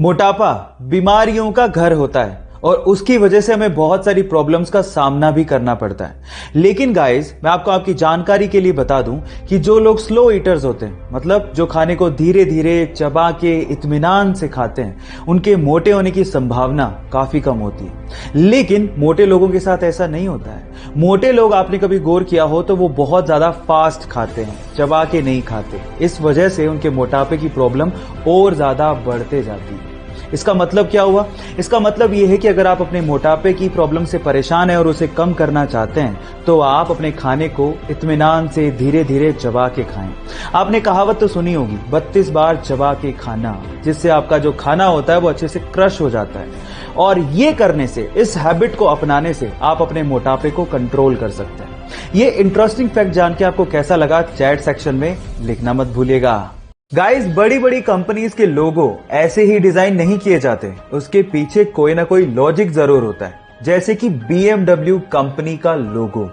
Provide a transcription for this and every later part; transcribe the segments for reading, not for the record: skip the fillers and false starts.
मोटापा बीमारियों का घर होता है और उसकी वजह से हमें बहुत सारी प्रॉब्लम्स का सामना भी करना पड़ता है। लेकिन गाइस, मैं आपको आपकी जानकारी के लिए बता दूं कि जो लोग स्लो ईटर्स होते हैं, मतलब जो खाने को धीरे धीरे चबा के इत्मीनान से खाते हैं, उनके मोटे होने की संभावना काफी कम होती है। लेकिन मोटे लोगों के साथ ऐसा नहीं होता है। मोटे लोग, आपने कभी गौर किया हो तो वो बहुत ज्यादा फास्ट खाते हैं, चबा के नहीं खाते। इस वजह से उनके मोटापे की प्रॉब्लम और ज्यादा बढ़ते जाती है। इसका मतलब क्या हुआ? इसका मतलब यह है कि अगर आप अपने मोटापे की प्रॉब्लम से परेशान हैं और उसे कम करना चाहते हैं तो आप अपने खाने को इत्मीनान से धीरे धीरे चबा के खाएं। आपने कहावत तो सुनी होगी, 32 बार चबा के खाना, जिससे आपका जो खाना होता है वो अच्छे से क्रश हो जाता है। और ये करने से, इस हैबिट को अपनाने से आप अपने मोटापे को कंट्रोल कर सकते हैं। ये इंटरेस्टिंग फैक्ट जान के आपको कैसा लगा, चैट सेक्शन में लिखना मत भूलिएगा। गाइस, बड़ी बड़ी कंपनीज के लोगो ऐसे ही डिजाइन नहीं किए जाते, उसके पीछे कोई ना कोई लॉजिक जरूर होता है। जैसे कि BMW कंपनी का लोगो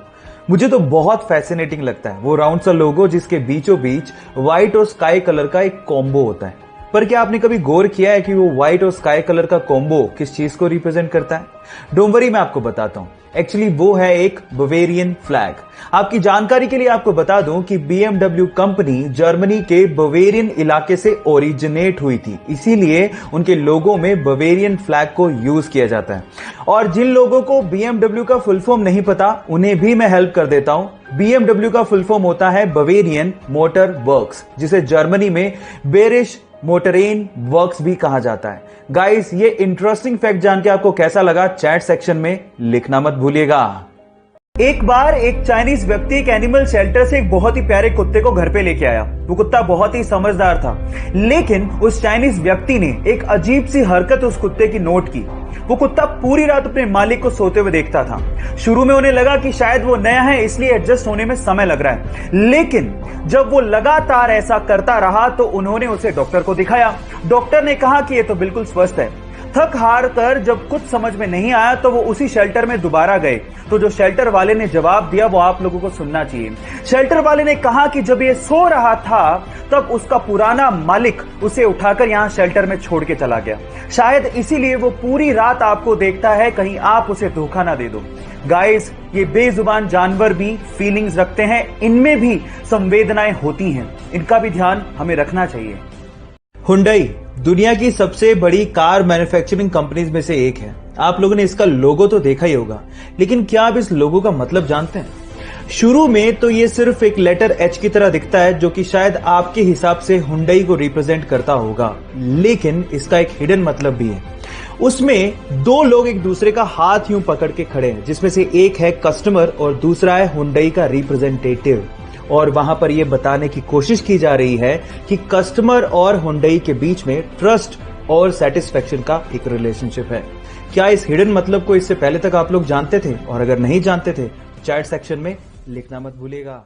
मुझे तो बहुत फैसिनेटिंग लगता है। वो राउंड सा लोगो जिसके बीचों बीच व्हाइट और स्काई कलर का एक कॉम्बो होता है। पर क्या आपने कभी गौर किया है कि वो व्हाइट और स्काई कलर का कॉम्बो किस चीज को रिप्रेजेंट करता है? डोंट वरी, मैं आपको बताता हूं। एक्चुअली वो है एक बवेरियन फ्लैग। आपकी जानकारी के लिए आपको बता दूं कि BMW कंपनी जर्मनी के बवेरियन इलाके से ओरिजिनेट हुई थी, इसीलिए उनके लोगों में बवेरियन फ्लैग को यूज किया जाता है। और जिन लोगों को BMW का फुल फॉर्म नहीं पता, उन्हें भी मैं हेल्प कर देता हूं। BMW का फुल फॉर्म होता है बवेरियन मोटर वर्क्स, जिसे जर्मनी में बेरिश मोटरेन वर्क्स भी कहा जाता है। गाइस, ये इंटरेस्टिंग फैक्ट जान के आपको कैसा लगा, चैट सेक्शन में लिखना मत भूलिएगा। एक बार एक चाइनीज व्यक्ति एक एनिमल शेल्टर से एक बहुत ही प्यारे कुत्ते को घर पे लेके आया। वो कुत्ता बहुत ही समझदार था, लेकिन उस चाइनीज व्यक्ति ने एक अजीब सी हरकत उस कुत्ते की नोट की। वो कुत्ता पूरी रात अपने मालिक को सोते हुए देखता था। शुरू में उन्हें लगा कि शायद वो नया है, इसलिए एडजस्ट होने में समय लग रहा है। लेकिन जब वो लगातार ऐसा करता रहा तो उन्होंने उसे डॉक्टर को दिखाया। डॉक्टर ने कहा कि ये तो बिल्कुल स्वस्थ है। थक हार कर जब कुछ समझ में नहीं आया तो वो उसी शेल्टर में दोबारा गए। तो जो शेल्टर वाले ने जवाब दिया वो आप लोगों को सुनना चाहिए। शेल्टर वाले ने कहा कि जब ये सो रहा था तब उसका पुराना मालिक उसे उठाकर यहां शेल्टर में छोड़ के चला गया। शायद इसीलिए वो पूरी रात आपको देखता है, कहीं आप उसे धोखा ना दे दो। गाइस, ये बेजुबान जानवर भी फीलिंग्स रखते हैं, इनमें भी संवेदनाएं होती हैं, इनका भी ध्यान हमें रखना चाहिए। हुंडई दुनिया की सबसे बड़ी कार मैन्युफैक्चरिंग कंपनीज में से एक है। आप लोगों ने इसका लोगो तो देखा ही होगा, लेकिन क्या आप इस लोगो का मतलब जानते हैं? शुरू में तो ये सिर्फ एक लेटर H की तरह दिखता है, जो कि शायद आपके हिसाब से हुंडई को रिप्रेजेंट करता होगा, लेकिन इसका एक हिडन मतलब भी है। उसमें दो लोग एक दूसरे का हाथ यूं पकड़ के खड़े हैं, जिसमें से एक है कस्टमर और दूसरा है हुंडई का रिप्रेजेंटेटिव। और वहां पर यह बताने की कोशिश की जा रही है कि कस्टमर और हुंडई के बीच में ट्रस्ट और सेटिस्फेक्शन का एक रिलेशनशिप है। क्या इस हिडन मतलब को इससे पहले तक आप लोग जानते थे? और अगर नहीं जानते थे, चैट सेक्शन में लिखना मत भूलिएगा।